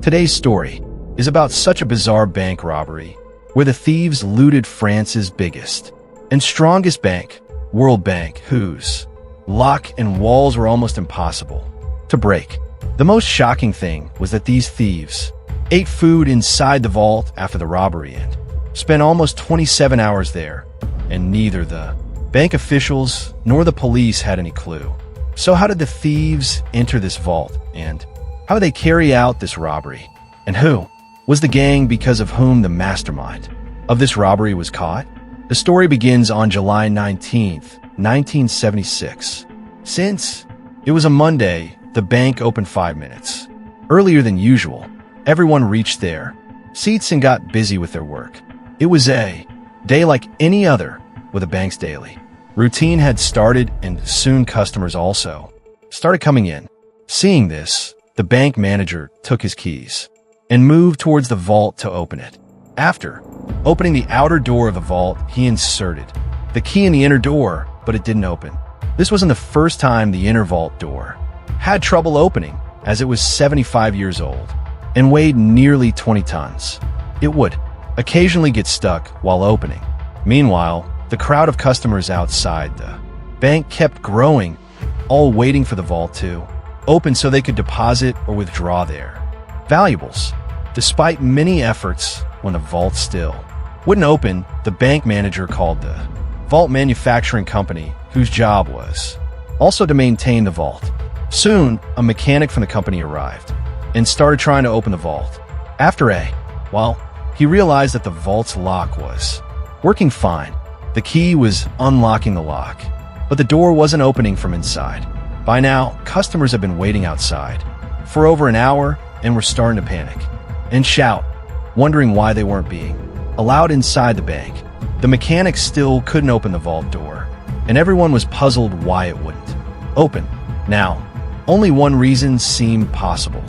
Today's story is about such a bizarre bank robbery where the thieves looted France's biggest and strongest bank, World Bank, whose lock and walls were almost impossible to break. The most shocking thing was that these thieves ate food inside the vault after the robbery and spent almost 27 hours there, and neither the bank officials nor the police had any clue. So how did the thieves enter this vault, and how did they carry out this robbery? And who was the gang because of whom the mastermind of this robbery was caught? The story begins on July 19th, 1976. Since it was a Monday, the bank opened 5 minutes earlier than usual. Everyone reached their seats and got busy with their work. It was a day like any other with a bank's daily routine had started, and soon customers also started coming in. Seeing this, the bank manager took his keys and moved towards the vault to open it. After opening the outer door of the vault, he inserted the key in the inner door, but it didn't open. This wasn't the first time the inner vault door had trouble opening, as it was 75 years old and weighed nearly 20 tons. It would occasionally get stuck while opening. Meanwhile, the crowd of customers outside the bank kept growing, all waiting for the vault to open so they could deposit or withdraw their valuables. Despite many efforts, when the vault still wouldn't open, the bank manager called the vault manufacturing company, whose job was also to maintain the vault. Soon, a mechanic from the company arrived and started trying to open the vault. After a while, he realized that the vault's lock was working fine. The key was unlocking the lock, but the door wasn't opening from inside. By now, customers had been waiting outside for over an hour and were starting to panic and shout, wondering why they weren't being allowed inside the bank. The mechanic still couldn't open the vault door, and everyone was puzzled why it wouldn't open. Now, only one reason seemed possible: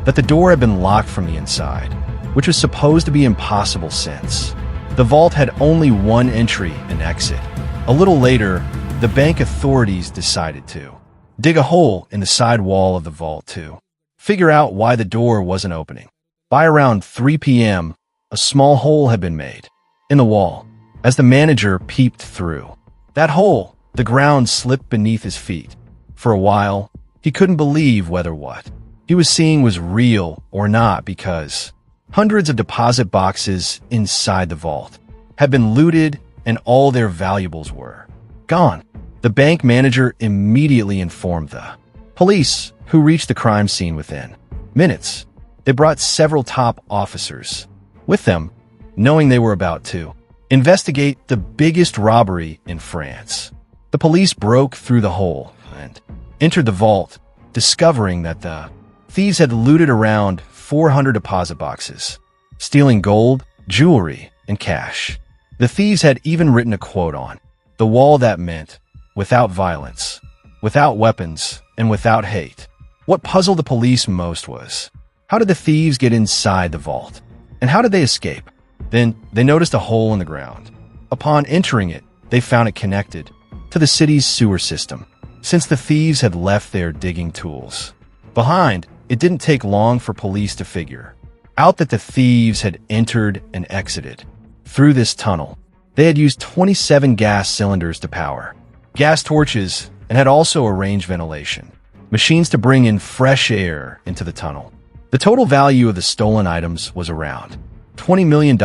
that the door had been locked from the inside, which was supposed to be impossible since the vault had only one entry and exit. A little later, the bank authorities decided to dig a hole in the side wall of the vault to figure out why the door wasn't opening. By around 3 p.m., a small hole had been made in the wall. As the manager peeped through that hole, the ground slipped beneath his feet. For a while, he couldn't believe whether what he was seeing was real or not, because hundreds of deposit boxes inside the vault had been looted and all their valuables were gone. The bank manager immediately informed the police, who reached the crime scene within minutes. They brought several top officers with them, knowing they were about to investigate the biggest robbery in France. The police broke through the hole and entered the vault, discovering that the thieves had looted around 400 deposit boxes, stealing gold, jewelry, and cash. The thieves had even written a quote on the wall that meant, "Without violence, without weapons, and without hate." What puzzled the police most was, how did the thieves get inside the vault? And how did they escape? Then they noticed a hole in the ground. Upon entering it, they found it connected to the city's sewer system. Since the thieves had left their digging tools behind, it didn't take long for police to figure out that the thieves had entered and exited through this tunnel. They had used 27 gas cylinders to power gas torches and had also arranged ventilation machines to bring in fresh air into the tunnel. The total value of the stolen items was around $20 million,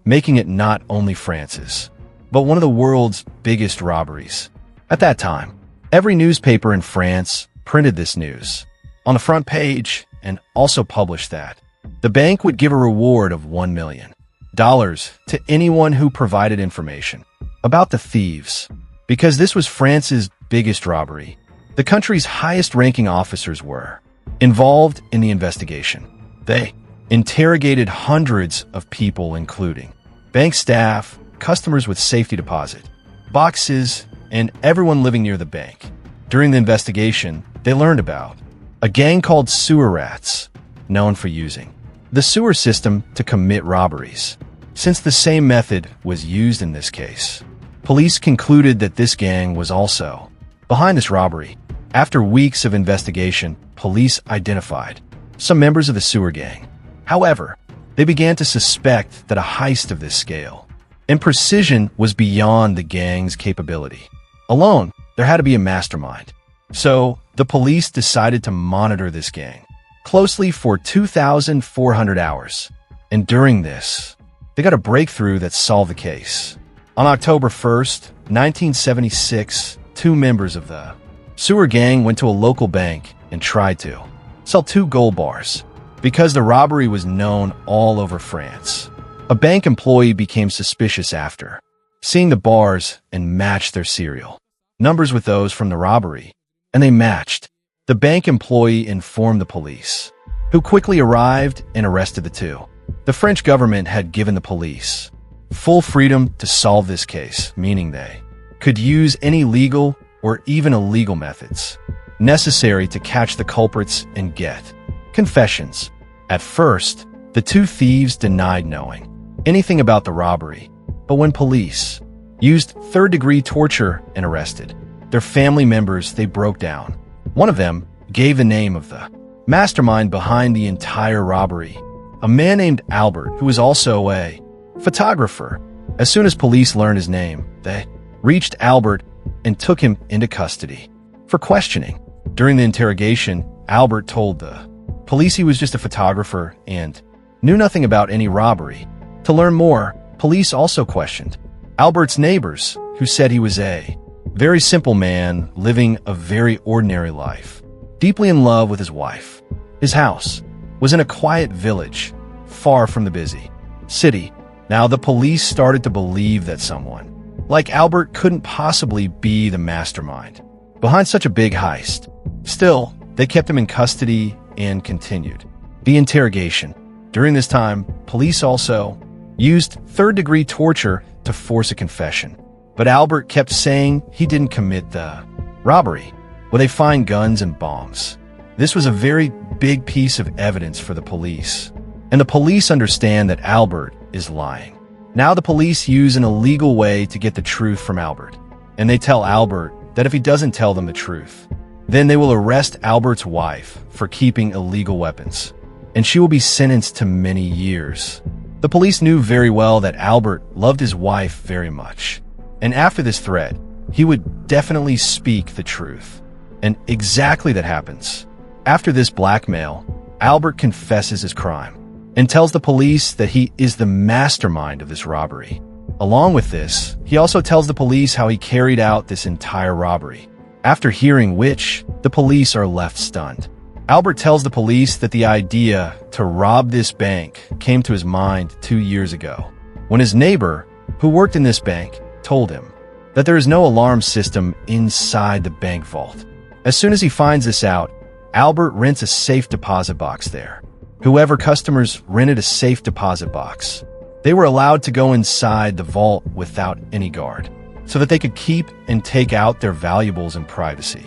making it not only France's, but one of the world's biggest robberies. At that time, every newspaper in France printed this news on the front page and also published that the bank would give a reward of $1 million to anyone who provided information about the thieves. Because this was France's biggest robbery, the country's highest-ranking officers were involved in the investigation. They interrogated hundreds of people, including bank staff, customers with safety deposit boxes, and everyone living near the bank. During the investigation, they learned about a gang called SEWER rats, known for using the sewer system to commit robberies. Since the same method was used in this case, police concluded that this gang was also behind this robbery. After weeks of investigation, police identified some members of the sewer gang. However, they began to suspect that a heist of this scale and precision was beyond the gang's capability. Alone, there had to be a mastermind. So, the police decided to monitor this gang closely for 2,400 hours. And during this, they got a breakthrough that solved the case. On October 1st, 1976, two members of the sewer gang went to a local bank and tried to sell 2 gold bars. Because the robbery was known all over France, a bank employee became suspicious after seeing the bars and matched their serial numbers with those from the robbery, and they matched. The bank employee informed the police, who quickly arrived and arrested the two. The French government had given the police full freedom to solve this case, meaning they could use any legal or even illegal methods necessary to catch the culprits and get confessions. At first, the two thieves denied knowing anything about the robbery, but when police used third-degree torture and arrested their family members, they broke down. One of them gave the name of the mastermind behind the entire robbery, a man named Albert, who was also a photographer. As soon as police learned his name, they reached Albert and took him into custody for questioning. During the interrogation, Albert told the police he was just a photographer and knew nothing about any robbery. To learn more, police also questioned Albert's neighbors, who said he was a very simple man living a very ordinary life, deeply in love with his wife. His house was in a quiet village, far from the busy city. Now the police started to believe that someone like Albert couldn't possibly be the mastermind behind such a big heist. Still, they kept him in custody and continued the interrogation. During this time, police also used third-degree torture to force a confession. But Albert kept saying he didn't commit the robbery, where they find guns and bombs. This was a very big piece of evidence for the police, and the police understand that Albert is lying. Now the police use an illegal way to get the truth from Albert, and they tell Albert that if he doesn't tell them the truth, then they will arrest Albert's wife for keeping illegal weapons, and she will be sentenced to many years. The police knew very well that Albert loved his wife very much, and after this threat, he would definitely speak the truth. And exactly that happens. After this blackmail, Albert confesses his crime and tells the police that he is the mastermind of this robbery. Along with this, he also tells the police how he carried out this entire robbery. After hearing which, the police are left stunned. Albert tells the police that the idea to rob this bank came to his mind 2 years ago, when his neighbor, who worked in this bank, told him that there is no alarm system inside the bank vault. As soon as he finds this out, Albert rents a safe deposit box there. Whoever customers rented a safe deposit box, they were allowed to go inside the vault without any guard, so that they could keep and take out their valuables in privacy.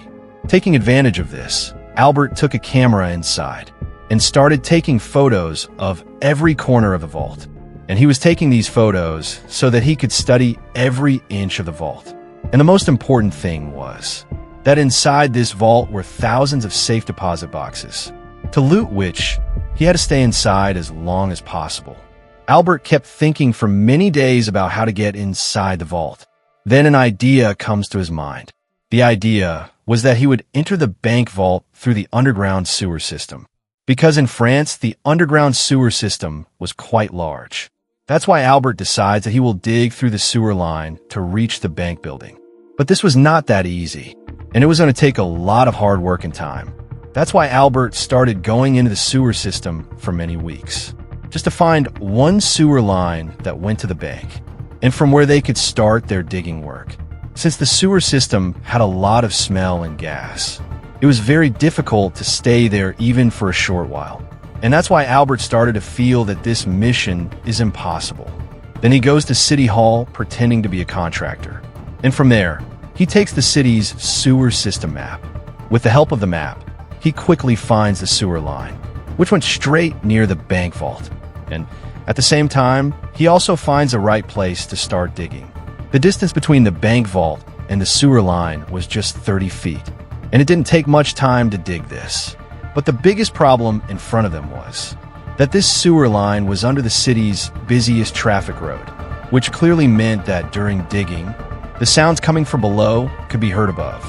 Taking advantage of this, Albert took a camera inside and started taking photos of every corner of the vault. And he was taking these photos so that he could study every inch of the vault. And the most important thing was that inside this vault were thousands of safe deposit boxes, to loot which he had to stay inside as long as possible. Albert kept thinking for many days about how to get inside the vault. Then an idea comes to his mind. The idea was that he would enter the bank vault through the underground sewer system, because in France, the underground sewer system was quite large. That's why Albert decides that he will dig through the sewer line to reach the bank building. But this was not that easy, and it was going to take a lot of hard work and time. That's why Albert started going into the sewer system for many weeks, just to find one sewer line that went to the bank, and from where they could start their digging work. Since the sewer system had a lot of smell and gas, it was very difficult to stay there even for a short while. And that's why Albert started to feel that this mission is impossible. Then he goes to City Hall pretending to be a contractor. And from there, he takes the city's sewer system map. With the help of the map, he quickly finds the sewer line, which went straight near the bank vault. And at the same time, he also finds the right place to start digging. The distance between the bank vault and the sewer line was just 30 feet, and it didn't take much time to dig this. But the biggest problem in front of them was that this sewer line was under the city's busiest traffic road, which clearly meant that during digging, the sounds coming from below could be heard above,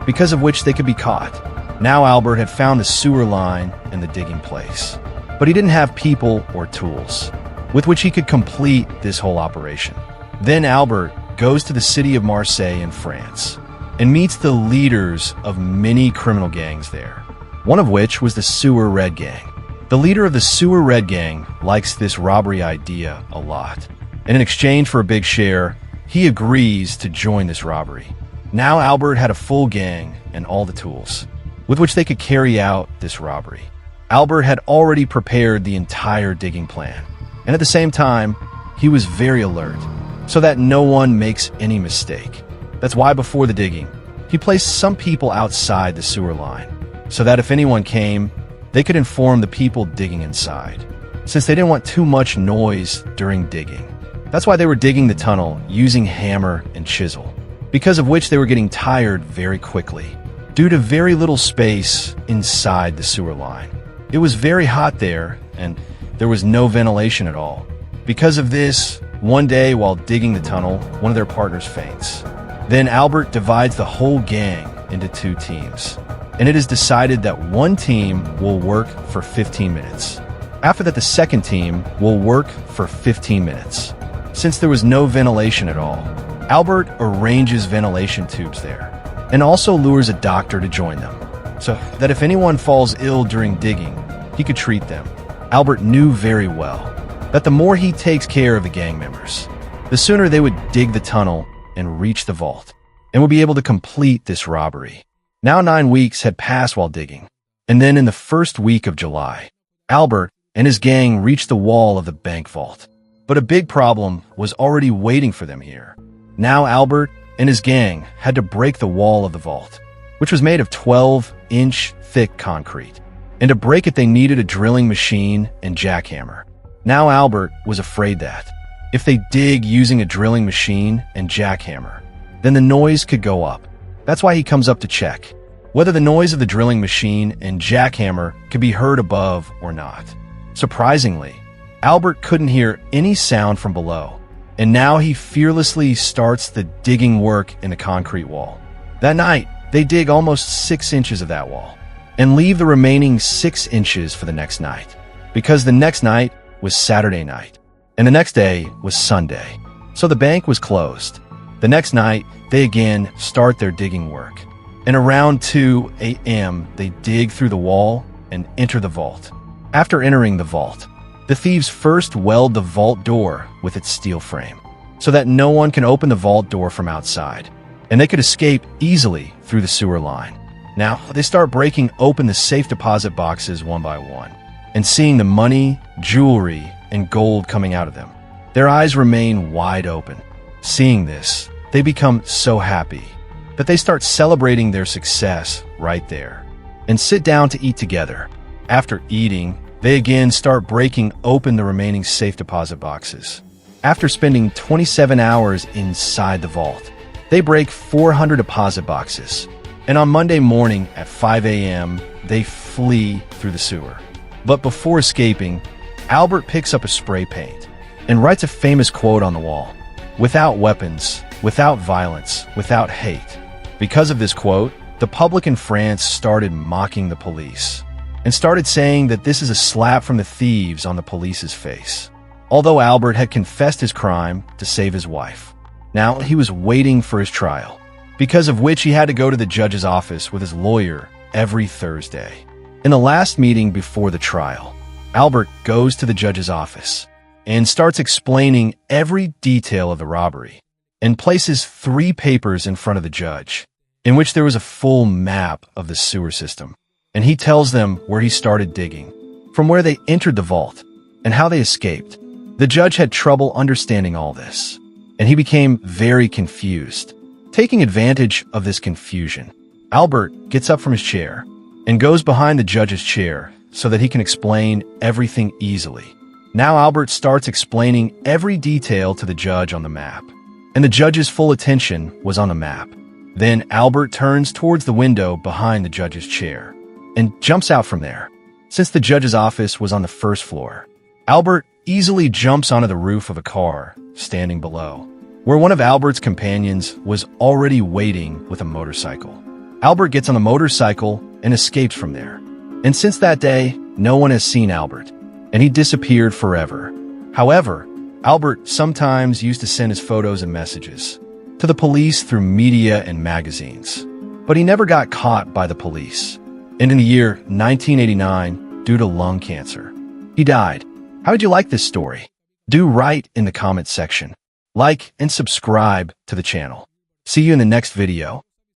because of which they could be caught. Now Albert had found the sewer line and the digging place, but he didn't have people or tools with which he could complete this whole operation. Then Albert goes to the city of Marseille in France and meets the leaders of many criminal gangs there, one of which was the Sewer Red Gang. The leader of the Sewer Red Gang likes this robbery idea a lot, and in exchange for a big share, he agrees to join this robbery. Now Albert had a full gang and all the tools with which they could carry out this robbery. Albert had already prepared the entire digging plan, and at the same time, he was very alert, so that no one makes any mistake. That's why before the digging, he placed some people outside the sewer line, so that if anyone came, they could inform the people digging inside, since they didn't want too much noise during digging. That's why they were digging the tunnel using hammer and chisel, because of which they were getting tired very quickly, due to very little space inside the sewer line. It was very hot there, and there was no ventilation at all. Because of this, one day while digging the tunnel, one of their partners faints. Then Albert divides the whole gang into 2 teams, and it is decided that one team will work for 15 minutes. After that, the second team will work for 15 minutes. Since there was no ventilation at all, Albert arranges ventilation tubes there, and also lures a doctor to join them, so that if anyone falls ill during digging, he could treat them. Albert knew very well that the more he takes care of the gang members, the sooner they would dig the tunnel and reach the vault, and would be able to complete this robbery. Now 9 weeks had passed while digging, and then in the first week of July, Albert and his gang reached the wall of the bank vault. But a big problem was already waiting for them here. Now Albert and his gang had to break the wall of the vault, which was made of 12-inch thick concrete. And to break it, they needed a drilling machine and jackhammer. Now Albert was afraid that if they dig using a drilling machine and jackhammer, then the noise could go up. That's why he comes up to check whether the noise of the drilling machine and jackhammer could be heard above or not. Surprisingly, Albert couldn't hear any sound from below, and now he fearlessly starts the digging work in the concrete wall. That night, they dig almost 6 inches of that wall, and leave the remaining 6 inches for the next night, because the next night was Saturday night, and the next day was Sunday, so the bank was closed. The next night, they again start their digging work, and around 2 a.m., they dig through the wall and enter the vault. After entering the vault, the thieves first weld the vault door with its steel frame, so that no one can open the vault door from outside, and they could escape easily through the sewer line. Now, they start breaking open the safe deposit boxes one by one, and seeing the money, jewelry, and gold coming out of them. Their eyes remain wide open. Seeing this, they become so happy that they start celebrating their success right there, and sit down to eat together. After eating, they again start breaking open the remaining safe deposit boxes. After spending 27 hours inside the vault, they break 400 deposit boxes, and on Monday morning at 5 a.m., they flee through the sewer. But before escaping, Albert picks up a spray paint and writes a famous quote on the wall: "Without weapons, without violence, without hate." Because of this quote, the public in France started mocking the police and started saying that this is a slap from the thieves on the police's face. Although Albert had confessed his crime to save his wife, now he was waiting for his trial, because of which he had to go to the judge's office with his lawyer every Thursday. In the last meeting before the trial, Albert goes to the judge's office and starts explaining every detail of the robbery, and places 3 papers in front of the judge, in which there was a full map of the sewer system. And he tells them where he started digging, from where they entered the vault, and how they escaped. The judge had trouble understanding all this, and he became very confused. Taking advantage of this confusion, Albert gets up from his chair and goes behind the judge's chair so that he can explain everything easily. Now Albert starts explaining every detail to the judge on the map, and the judge's full attention was on the map. Then Albert turns towards the window behind the judge's chair and jumps out from there. Since the judge's office was on the first floor, Albert easily jumps onto the roof of a car standing below, where one of Albert's companions was already waiting with a motorcycle. Albert gets on the motorcycle and escapes from there. And since that day, no one has seen Albert, and he disappeared forever. However, Albert sometimes used to send his photos and messages to the police through media and magazines, but he never got caught by the police. And in the year 1989, due to lung cancer, he died. How did you like this story? Do write in the comments section. Like and subscribe to the channel. See you in the next video.